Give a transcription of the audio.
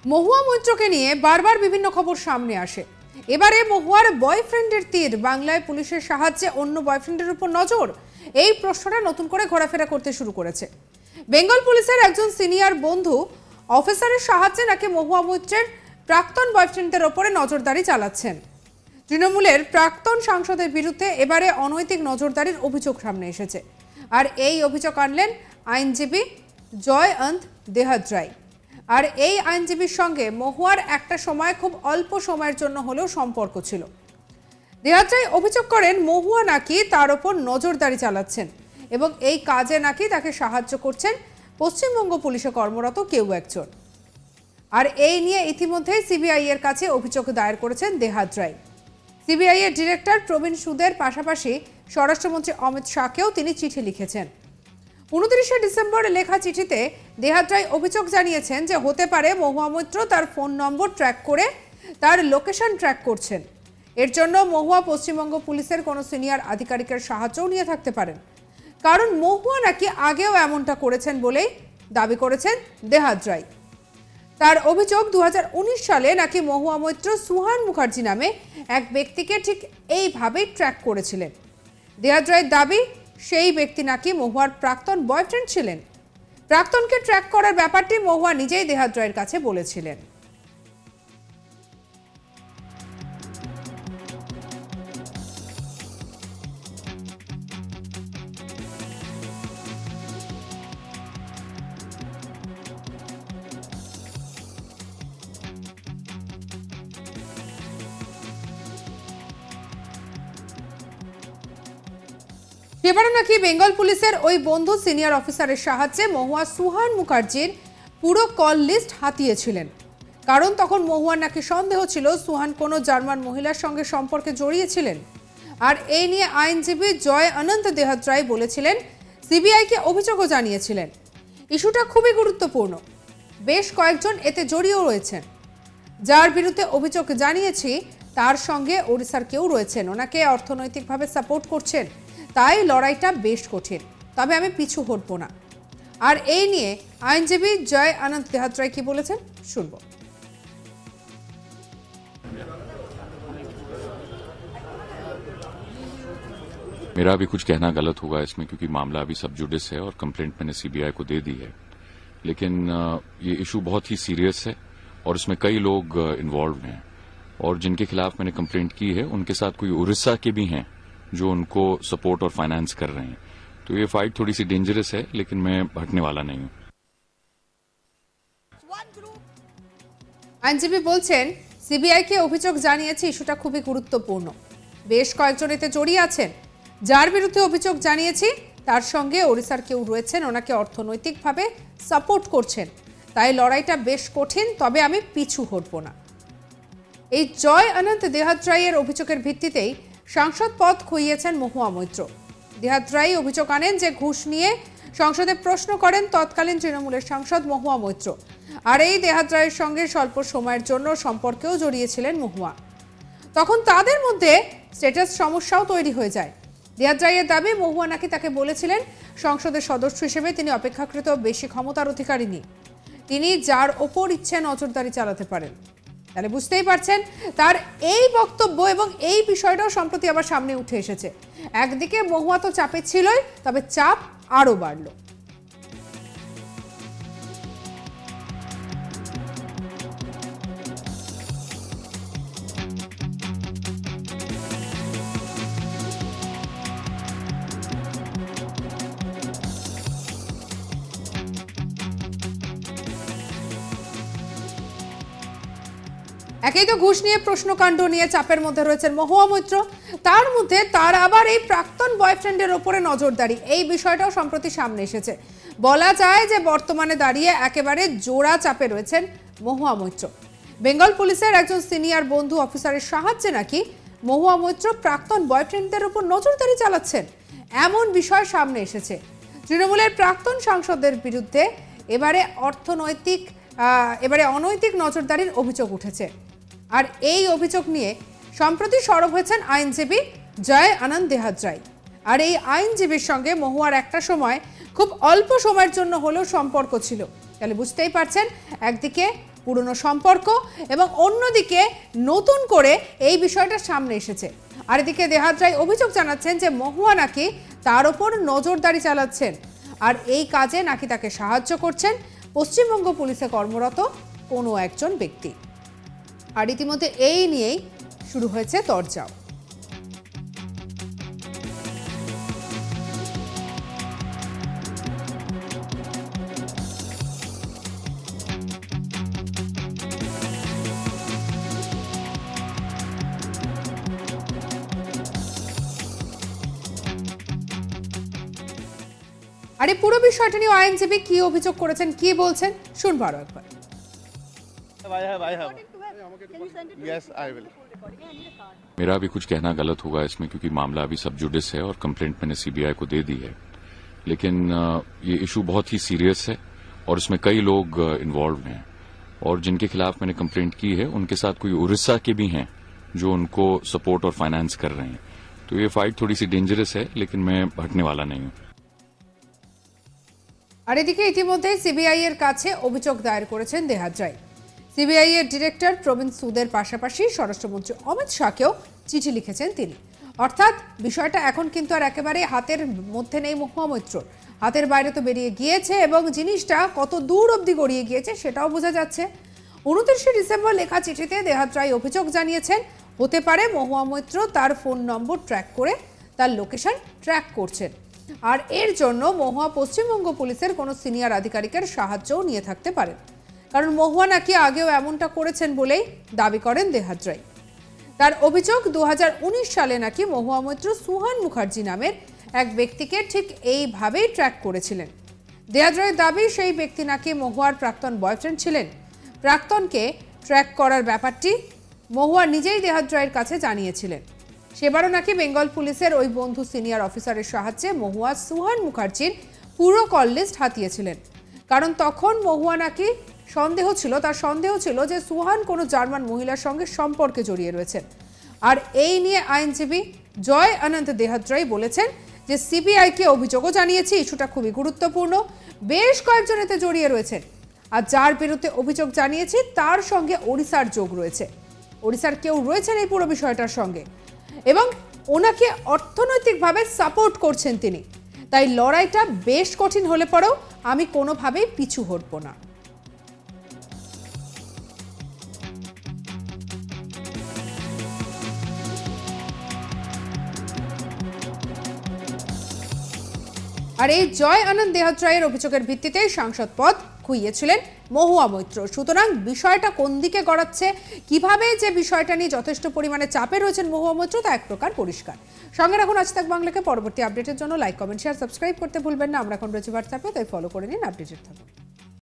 মহুয়া মৈত্রকে নিয়ে বারবার বিভিন্ন খবর সামনে আসে। এবারে মহুয়ার বয়ফ্রেন্ডের তীর বাংলায় পুলিশের সাহায্যে অন্য বয়ফ্রেন্ডের উপর নজর, এই প্রশ্নটা নতুন করে ঘোরাফেরা করতে শুরু করেছে। বেঙ্গল পুলিশের একজন সিনিয়র বন্ধু অফিসারের সাহায্যে নাকি মহুয়া মৈত্রের প্রাক্তন বয়ফ্রেন্ডদের ওপরে নজরদারি চালাচ্ছেন। তৃণমূলের প্রাক্তন সাংসদের বিরুদ্ধে এবারে অনৈতিক নজরদারির অভিযোগ সামনে এসেছে। আর এই অভিযোগ আনলেন আইনজীবী জয়ন্ত দেহাদ্রাই। আর এই আইনজীবীর সঙ্গে মহুয়ার একটা সময় খুব অল্প সময়ের জন্য হলেও সম্পর্ক ছিল। দেহাদ্রাই অভিযোগ করেন মহুয়া নাকি তার ওপর নজরদারি চালাচ্ছেন এবং এই কাজে নাকি তাকে সাহায্য করছেন পশ্চিমবঙ্গ পুলিশে কর্মরত কেউ একজন। আর এই নিয়ে ইতিমধ্যেই সিবিআই এর কাছে অভিযোগ দায়ের করেছেন দেহাদ্রাই। সিবিআই এর ডিরেক্টর প্রবীণ সুদের পাশাপাশি স্বরাষ্ট্রমন্ত্রী অমিত শাহকেও তিনি চিঠি লিখেছেন। 29 ডিসেম্বর লেখা চিঠিতে দেহাদ্রাই অভিযোগ জানিয়েছেন যে হতে পারে মহুয়া মৈত্র তার ফোন নম্বর ট্র্যাক করে তার লোকেশন ট্র্যাক করছেন। এর জন্য মহুয়া পশ্চিমবঙ্গ পুলিশের কোনো সিনিয়র আধিকারিকের সাহায্যও নিয়ে থাকতে পারেন, কারণ মহুয়া নাকি আগেও এমনটা করেছেন বলেই দাবি করেছেন দেহাদ্রাই। তার অভিযোগ 2019 সালে নাকি মহুয়া মৈত্র সুহান মুখার্জি নামে এক ব্যক্তিকে ঠিক এইভাবেই ট্র্যাক করেছিলেন। দেহাদ্রাইয়ের দাবি সেই ব্যক্তি নাকি মহুয়ার প্রাক্তন বয়ফ্রেন্ড ছিলেন। প্রাক্তনকে ট্র্যাক করার ব্যাপারটি মহুয়া নিজেই দেহাদ্রাইয়ের কাছে বলেছিলেন। এবারও নাকি বেঙ্গল পুলিশের ওই বন্ধু সিনিয়র অফিসারের সাহায্যে মহুয়া সুহান মুখার্জির পুরো কল লিস্ট হাতিয়েছিলেন, কারণ তখন মহুয়ার নাকি সন্দেহ ছিল সুহান কোনো জার্মান মহিলার সঙ্গে সম্পর্কে জড়িয়েছিলেন। আর এই নিয়ে আইনজীবী জয় অনন্ত দেহাদ্রাই বলেছিলেন, সিবিআইকে অভিযোগও জানিয়েছিলেন। ইস্যুটা খুবই গুরুত্বপূর্ণ, বেশ কয়েকজন এতে জড়িয়েও রয়েছেন। যার বিরুদ্ধে অভিযোগ জানিয়েছি তার সঙ্গে ওড়িশার কেউ রয়েছেন, ওনাকে অর্থনৈতিকভাবে সাপোর্ট করছেন, তাই লড়াইটা বেশ কঠিন, তবে আমি পিছু হটব না। আর এই নিয়ে আইনজীবী জয় অনন্ত দেহাদ্রাই কি বলেছেন শুনব। मेरा भी कुछ कहना गलत होगा इसमें, क्योंकि मामला अभी सब जुडिस है और कंप्लेंट मैंने सीबीआई को दे दी है। लेकिन ये इशू बहुत ही सीरियस है और इसमें कई लोग इन्वॉल्व हैं, और जिनके खिलाफ मैंने कंप्लेंट की है उनके साथ कोई उड़ीसा के भी हैं जो उनको सपोर्ट और फाइनेंस कर रहे हैं। तो ये फाइट थोड़ी सी डेंजरस है, लेकिन मैं भटकने वाला नहीं हूं। আইনজীবী বলছেন, সিবিআইকে অভিযোগ জানিয়েছে, ইস্যুটা খুবই গুরুত্বপূর্ণ, বেশ কয়েকজন এতে জড়িয়ে আছেন। যার বিরুদ্ধে অভিযোগ জানিয়েছি তার সঙ্গে ওড়িশার কেউ রয়েছেন, ওনাকে অর্থনৈতিকভাবে সাপোর্ট করছেন, তাই লড়াইটা বেশ কঠিন, তবে আমি পিছু হটব না। এই জয় অনন্ত দেহাদ্রাইয়ের অভিযোগের ভিত্তিতেই সাংসদ পদ খুইয়েছেন মহুয়া মৈত্র। দেহাদ্রাই অভিযোগ আনেন যে ঘুষ নিয়ে সংসদে প্রশ্ন করেন তৎকালীন তৃণমূলের সাংসদ মহুয়া মৈত্র। আর এই দেহাদ্রাইয়ের সঙ্গে স্বল্প সময়ের জন্য সম্পর্কেও জড়িয়েছিলেন মহুয়া। তখন তাদের মধ্যে স্ট্যাটাস সমস্যাও তৈরি হয়ে যায়। দেহাদ্রাইয়ের দাবি মহুয়া নাকি তাকে বলেছিলেন সংসদের সদস্য হিসেবে তিনি অপেক্ষাকৃত বেশি ক্ষমতার অধিকারিণী, তিনি যার ওপর ইচ্ছে নজরদারি চালাতে পারেন। তাহলে বুঝতেই পারছেন তার এই বক্তব্য এবং এই বিষয়টাও সম্প্রতি আবার সামনে উঠে এসেছে। একদিকে মহুয়া তো চাপে ছিলই, তবে চাপ আরো বাড়লো। একেই তো ঘুষ নিয়ে প্রশ্নকাণ্ড নিয়ে চাপের মধ্যে রয়েছেন মহুয়া মৈত্র, তার মধ্যে তার আবার এই প্রাক্তন বয়ফ্রেন্ডের ওপরে নজরদারি, এই বিষয়টাও সম্প্রতি সামনে এসেছে। বলা যায় যে বর্তমানে দাঁড়িয়ে একেবারে জোড়া চাপে রয়েছেন মহুয়া মৈত্র। বেঙ্গল পুলিশের একজন সিনিয়র বন্ধু অফিসারের সাহায্যে নাকি মহুয়া মৈত্র প্রাক্তন বয়ফ্রেন্ডদের উপর নজরদারি চালাচ্ছেন, এমন বিষয় সামনে এসেছে। তৃণমূলের প্রাক্তন সাংসদের বিরুদ্ধে এবারে অনৈতিক নজরদারির অভিযোগ উঠেছে। আর এই অভিযোগ নিয়ে সম্প্রতি সরব হয়েছেন আইনজীবী জয় অনন্ত দেহাদ্রাই। আর এই আইনজীবীর সঙ্গে মহুয়ার একটা সময় খুব অল্প সময়ের জন্য হলেও সম্পর্ক ছিল। তাহলে বুঝতেই পারছেন, একদিকে পুরনো সম্পর্ক এবং অন্যদিকে নতুন করে এই বিষয়টা সামনে এসেছে। আর এদিকে দেহাত রায় অভিযোগ জানাচ্ছেন যে মহুয়া নাকি তার ওপর নজরদারি চালাচ্ছেন, আর এই কাজে নাকি তাকে সাহায্য করছেন পশ্চিমবঙ্গ পুলিশে কর্মরত কোনো একজন ব্যক্তি। আর ইতিমধ্যে এই নিয়েই শুরু হয়েছে তরজাও। আর এই পুরো বিষয়টা নিয়ে আইনজীবী কি অভিযোগ করেছেন, কি বলছেন শুনবো আরো একবার। मेरा भी कुछ कहना गलत होगा इसमें, क्योंकि मामला अभी सब जुडिस है और कंप्लेंट मैंने सीबीआई को दे दी है। लेकिन ये इशू बहुत ही सीरियस है और इसमें कई लोग इन्वॉल्व हैं, और जिनके खिलाफ मैंने कंप्लेंट की है उनके साथ कोई उड़ीसा के भी हैं जो उनको सपोर्ट और फाइनेंस कर रहे हैं। तो ये फाइट थोड़ी सी डेंजरस है, लेकिन मैं हटने वाला नहीं हूं। আর এদিকে ইতিমধ্যে সিবিআই এর কাছে অভিযোগ দায়ের করেছেন দেহাত রায়। সিবিআই এর ডিরেক্টর প্রবীণ সুদের পাশাপাশি স্বরাষ্ট্রমন্ত্রী অমিত শাহকেও চিঠি লিখেছেন তিনি। অর্থাৎ বিষয়টা এখন কিন্তু আর একেবারে হাতের মধ্যে নেই মহুয়া মৈত্রর, হাতের বাইরে তো বেরিয়ে গিয়েছে এবং জিনিসটা কত দূর অবধি গড়িয়ে গিয়েছে সেটাও বোঝা যাচ্ছে। 29শে ডিসেম্বর লেখা চিঠিতে দেহাত রায় অভিযোগ জানিয়েছেন হতে পারে মহুয়া মৈত্র তার ফোন নম্বর ট্র্যাক করে তার লোকেশন ট্র্যাক করছেন, আর এর জন্য মহুয়া পশ্চিমবঙ্গ পুলিশের কোনো সিনিয়র আধিকারিকের সাহায্যও নিয়ে থাকতে পারেন, কারণ মহুয়া নাকি আগেও এমনটা করেছেন বলেই দাবি করেন দেহাত রায়। তার অভিযোগ 2019 সালে নাকি মহুয়া মৈত্র সুহান মুখার্জি নামের এক ব্যক্তিকে ঠিক এইভাবেই ট্র্যাক করেছিলেন। দেহাত রায়ের দাবি সেই ব্যক্তি নাকি মহুয়ার প্রাক্তন বয়ফ্রেন্ড ছিলেন। প্রাক্তনকে ট্র্যাক করার ব্যাপারটি মহুয়া নিজেই দেহাত রায়ের কাছে জানিয়েছিলেন। সেবারও নাকি বেঙ্গল পুলিশের ওই বন্ধু সিনিয়র অফিসারের সাহায্যে মহুয়া সুহান মুখার্জির পুরো কল লিস্ট হাতিয়েছিলেন, কারণ তখন মহুয়া নাকি তার সন্দেহ ছিল যে সুহান কোনো জার্মান মহিলার সঙ্গে সম্পর্কে জড়িয়ে রয়েছেন। আর এই নিয়ে আইনজীবী জয় অনন্ত দেহাত রায় বলেছেন যে সিবিআইকে অভিযোগও জানিয়েছি, ইস্যুটা খুবই গুরুত্বপূর্ণ, বেশ কয়েকজন এতে জড়িয়ে রয়েছেন, আর যার বিরুদ্ধে অভিযোগ জানিয়েছি তার সঙ্গে ওড়িশার যোগ রয়েছে, ওড়িশার কেউ রয়েছেন এই পুরো বিষয়টার সঙ্গে এবং ওনাকে অর্থনৈতিকভাবে সাপোর্ট করছেন তিনি। তাই লড়াইটা বেশ কঠিন হলে পরেও আমি কোনোভাবেই পিছু হটব না। আর এই জয় আনন্দ দেহাত রায়ের অভিযোগের ভিত্তিতে সাংসদ পদ খুইয়েছিলেন মহুয়া মৈত্র। সুতরাং বিষয়টা কোন দিকে গড়াচ্ছে, কিভাবে যে বিষয়টা নিয়ে যথেষ্ট পরিমাণে চাপে রয়েছেন মহুয়া মৈত্র তা এক প্রকার পরিষ্কার। সঙ্গে রাখুন আজ তাক বাংলাকে। পরবর্তী আপডেটের জন্য লাইক, কমেন্ট, শেয়ার, সাবস্ক্রাইব করতে ভুলবেন না। আমরা এখন রয়েছে হোয়াটসঅ্যাপে, তাই ফলো করে নিন, আপডেটেড থাকুন।